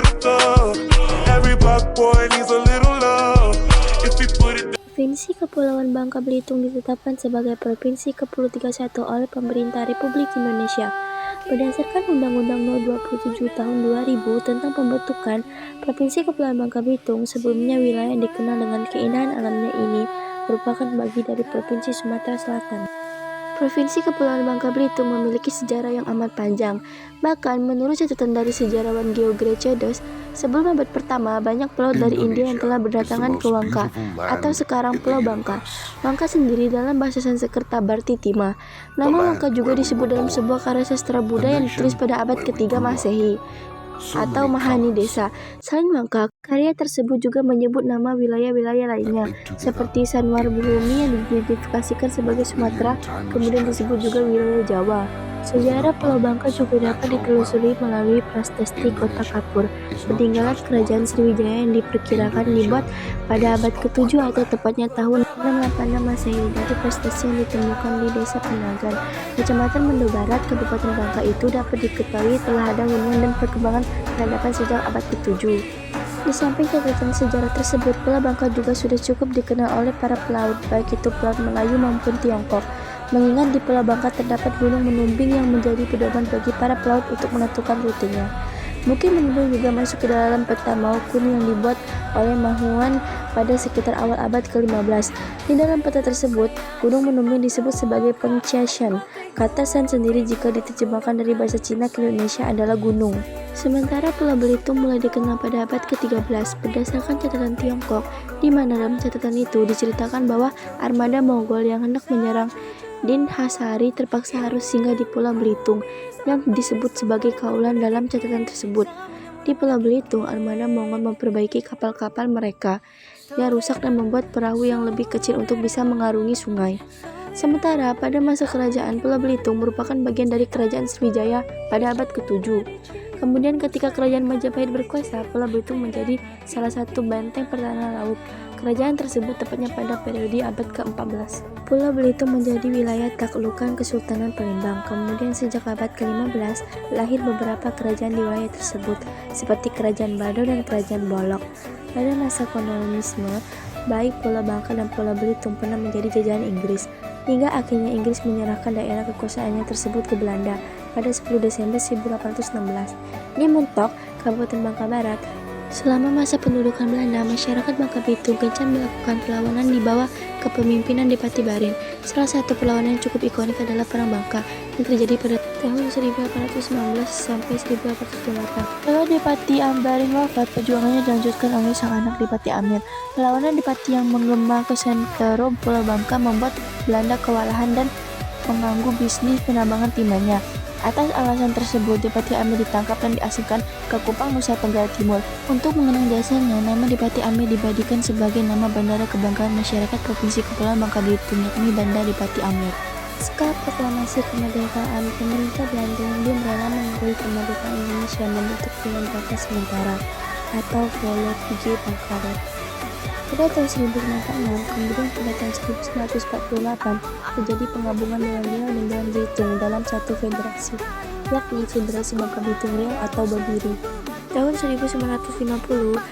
little thug. Every black boy needs a little love. If we put it Provinsi Kepulauan Bangka Belitung ditetapkan sebagai Provinsi ke-31 oleh Pemerintah Republik Indonesia berdasarkan Undang-Undang No. 27 Tahun 2000 tentang pembentukan Provinsi Kepulauan Bangka Belitung. Sebelumnya wilayah yang dikenal dengan keindahan alamnya ini merupakan bagi dari Provinsi Sumatera Selatan. Provinsi Kepulauan Bangka Belitung memiliki sejarah yang amat panjang. Bahkan menurut catatan dari sejarawan George, sebelum abad pertama banyak pelaut dari India yang telah berdatangan ke Wangka atau sekarang Pulau Bangka. Wangka sendiri dalam bahasa Sanskerta berarti timah. Nama Wangka juga disebut dalam sebuah karya sastra Buddha yang ditulis pada abad ketiga Masehi atau Mahani Desa. Selain Wangka, karya tersebut juga menyebut nama wilayah-wilayah lainnya seperti Sanwar Bumi yang diidentifikasikan sebagai Sumatera, kemudian disebut juga wilayah Jawa. Sejarah Pulau Bangka juga dapat ditelusuri melalui prasasti Kota Kapur, peninggalan kerajaan Sriwijaya yang diperkirakan dibuat pada abad ke-7 atau tepatnya tahun 686 Masehi. Dari prasasti yang ditemukan di Desa Penagan, Kecamatan Mendo Barat, Kabupaten Bangka itu dapat diketahui telah ada hubungan dan perkembangan peradaban sejak abad ke-7. Di samping catatan sejarah tersebut, Pulau Bangka juga sudah cukup dikenal oleh para pelaut, baik itu pelaut Melayu maupun Tiongkok. Mengingat di Pulau Bangka terdapat Gunung Menumbing yang menjadi pedoman bagi para pelaut untuk menentukan rutenya. Bukit Menumbing juga masuk ke dalam peta Maukun yang dibuat oleh Mahuan pada sekitar awal abad ke-15. Di dalam peta tersebut, Gunung Menumbing disebut sebagai Pengciashan. Kata Shan sendiri jika diterjemahkan dari bahasa Cina ke Indonesia adalah gunung. Sementara Pulau Belitung mulai dikenal pada abad ke-13 berdasarkan catatan Tiongkok, di mana dalam catatan itu diceritakan bahwa armada Monggol yang hendak menyerang Din Hasari terpaksa harus singgah di Pulau Belitung yang disebut sebagai Kaulan dalam catatan tersebut. Di Pulau Belitung, armada Mongol memperbaiki kapal-kapal mereka yang rusak dan membuat perahu yang lebih kecil untuk bisa mengarungi sungai. Sementara pada masa kerajaan, Pulau Belitung merupakan bagian dari kerajaan Sriwijaya pada abad ke-7. Kemudian ketika kerajaan Majapahit berkuasa, Pulau Belitung menjadi salah satu benteng pertahanan laut kerajaan tersebut tepatnya pada periode abad ke-14. Pulau Belitung menjadi wilayah taklukan Kesultanan Palembang. Kemudian sejak abad ke-15 lahir beberapa kerajaan di wilayah tersebut seperti Kerajaan Bado dan Kerajaan Bolok. Pada masa kolonialisme, baik Pulau Bangka dan Pulau Belitung pernah menjadi jajahan Inggris, hingga akhirnya Inggris menyerahkan daerah kekuasaannya tersebut ke Belanda pada 10 Desember 1816 di Muntok, Kabupaten Bangka Barat. Selama masa pendudukan Belanda, masyarakat Bangka Belitung gencar melakukan perlawanan di bawah kepemimpinan Dipati Barin. Salah satu perlawanan yang cukup ikonik adalah Perang Bangka yang terjadi pada tahun 1819 sampai 1828. Setelah Dipati Barin wafat, perjuangannya dilanjutkan oleh sang anak Dipati Amir. Perlawanan Dipati yang menggema ke sentero Pulau Bangka membuat Belanda kewalahan dan mengganggu bisnis penambangan timbanya. Atas alasan tersebut, Dipati Amir ditangkap dan diasingkan ke Kupang, Nusa Tenggara Timur. Untuk mengenang jasanya, nama Dipati Amir dibadikan sebagai nama bandara kebanggaan masyarakat Provinsi Kepulauan Bangka Belitung, yakni Bandar Dipati Amir. Pasca proklamasi kemerdekaan, pemerintah Belanda belum rela mengakui kemerdekaan Indonesia membentuk pemerintahan sementara atau Volksrepubliek Bangka. Pada tahun 1946, kemudian pada tahun 1948 terjadi penggabungan Dewan Riau dan Dewan Belitung dalam satu federasi, yakni Federasi Bangka Belitung Riau atau Babiri. Tahun 1950,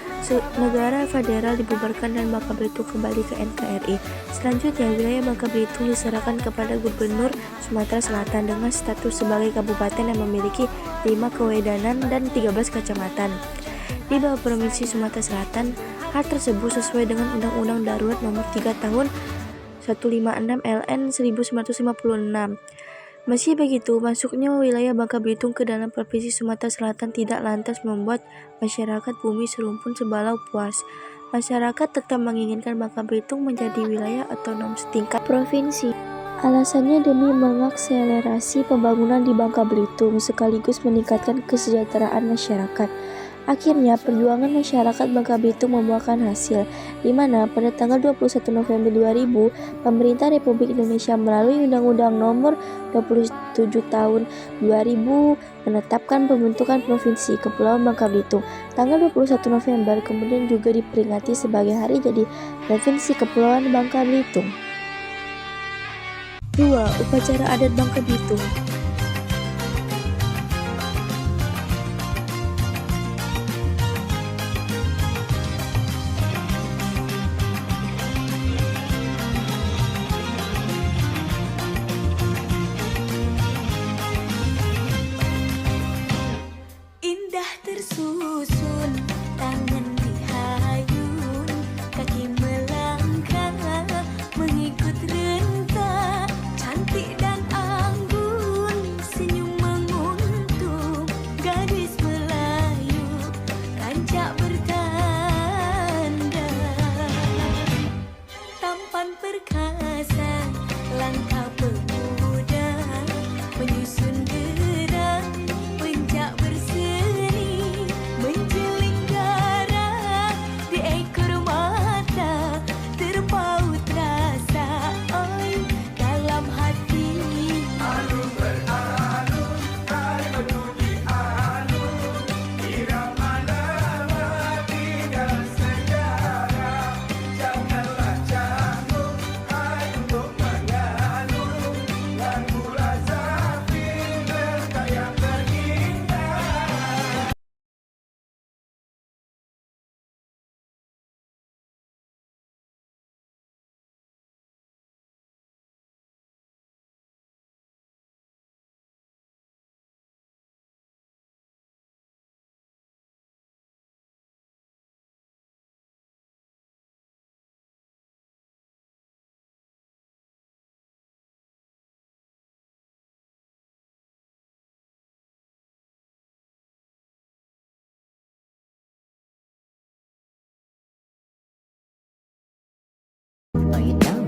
negara federal dibubarkan dan Bangka Belitung kembali ke NKRI. Selanjutnya, wilayah Bangka Belitung diserahkan kepada Gubernur Sumatera Selatan dengan status sebagai kabupaten yang memiliki 5 kewedanan dan 13 kecamatan. Di bawah Provinsi Sumatera Selatan, hal tersebut sesuai dengan Undang-Undang Darurat Nomor 3 Tahun 156 LN 1956. Meski begitu, masuknya wilayah Bangka Belitung ke dalam Provinsi Sumatera Selatan tidak lantas membuat masyarakat Bumi Serumpun Sebalau puas. Masyarakat tetap menginginkan Bangka Belitung menjadi wilayah otonom setingkat provinsi. Alasannya demi mengakselerasi pembangunan di Bangka Belitung sekaligus meningkatkan kesejahteraan masyarakat. Akhirnya, perjuangan masyarakat Bangka Belitung membuahkan hasil, di mana pada tanggal 21 November 2000, pemerintah Republik Indonesia melalui Undang-Undang Nomor 27 Tahun 2000 menetapkan pembentukan Provinsi Kepulauan Bangka Belitung. Tanggal 21 November kemudian juga diperingati sebagai hari jadi Provinsi Kepulauan Bangka Belitung. 2. Upacara adat Bangka Belitung. cantik dan anggun, senyum menguntung, gadis Melayu, rancak bertanda. Tampan perkasa, langkah pemuda, menyusun gerak, pencak berseri, menjeling darah di ekor mata, terpaut rasa, oi, dalam hati. Alun beralun, hai menunjuk alun, irama lelaki dan sejarah. Janganlah canggung, hai untuk mengalun, lagu Razafin berkayang terindah. Are you down?